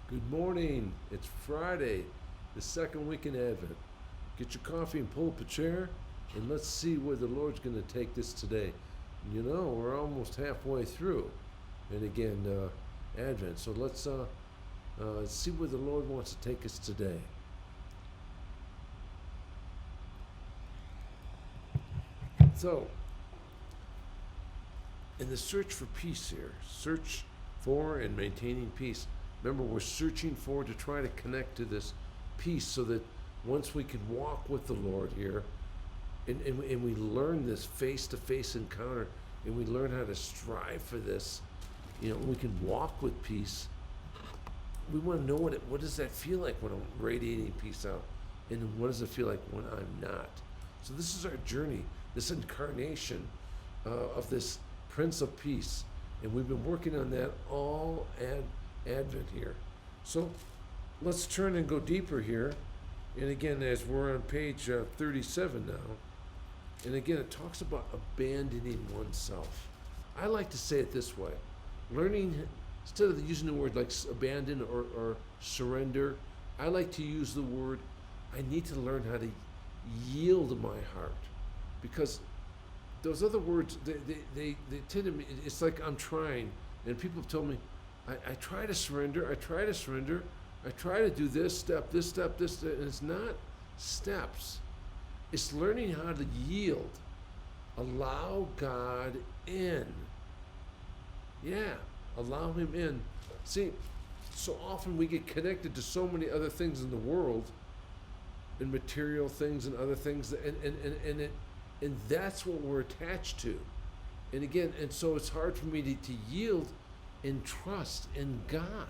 Good morning. It's Friday, the second week in Advent. Get your coffee and pull up a chair, and let's see where the Lord's going to take this today. You know, we're almost halfway through, and again, Advent. So let's see where the Lord wants to take us today. So, in the search for peace here, search for and maintaining peace. Remember, we're searching for to try to connect to this peace so that once we can walk with the Lord here and we learn this face to face encounter and we learn how to strive for this, we can walk with peace. We want to know what does that feel like when I'm radiating peace out, and what does it feel like when I'm not. So this is our journey, this incarnation of this Prince of Peace, and we've been working on that all Advent here. So let's turn and go deeper here. And again, as we're on page 37 now, and again, it talks about abandoning oneself. I like to say it this way: learning, instead of using the word like abandon or surrender, I like to use the word, I need to learn how to yield my heart. Because those other words, they tend to, it's like I'm trying, and people have told me, I try to surrender, I try to do this step, and it's not steps. It's learning how to yield. Allow God in. Yeah, allow Him in. See, so often we get connected to so many other things in the world, and material things and other things, and that's what we're attached to. And again, and so it's hard for me to yield and trust in God.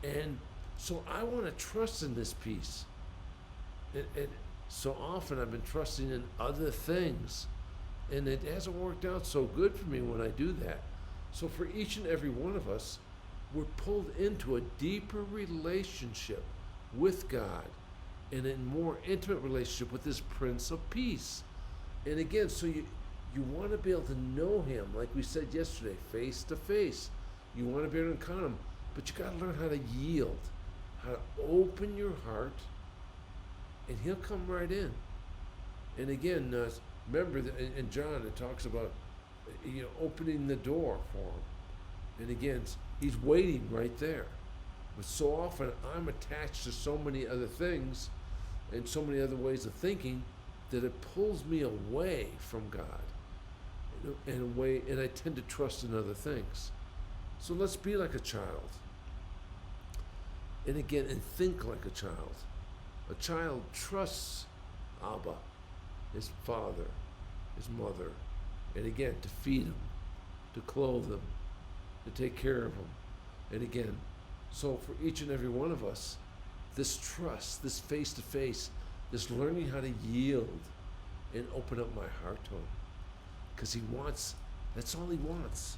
And so I want to trust in this peace. And so often I've been trusting in other things, and it hasn't worked out so good for me when I do that. So for each and every one of us, we're pulled into a deeper relationship with God and a more intimate relationship with this Prince of Peace. And again, so you want to be able to know Him, like we said yesterday, face to face. You want to be able to encounter Him, but you got to learn how to yield, how to open your heart, and He'll come right in. And again, remember that in John it talks about opening the door for Him. And again, He's waiting right there. But so often I'm attached to so many other things and so many other ways of thinking that it pulls me away from God, and I tend to trust in other things. So let's be like a child. And again, and think like a child. A child trusts Abba, his father, his mother, and again, to feed him, to clothe him, to take care of him. And again, so for each and every one of us, this trust, this face-to-face, this learning how to yield and open up my heart to Him. Because that's all He wants.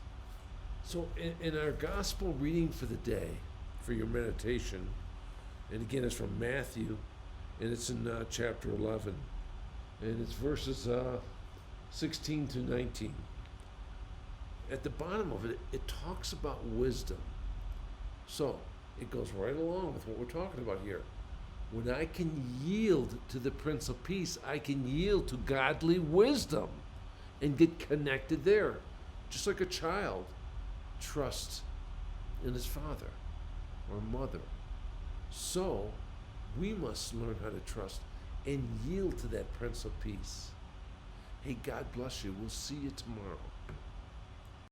So in our gospel reading for the day, for your meditation, and again it's from Matthew, and it's in chapter 11, and it's verses 16 to 19. At the bottom of it, it talks about wisdom. So it goes right along with what we're talking about here. When I can yield to the Prince of Peace, I can yield to godly wisdom and get connected there. Just like a child trusts in his father or mother. So we must learn how to trust and yield to that Prince of Peace. Hey, God bless you. We'll see you tomorrow.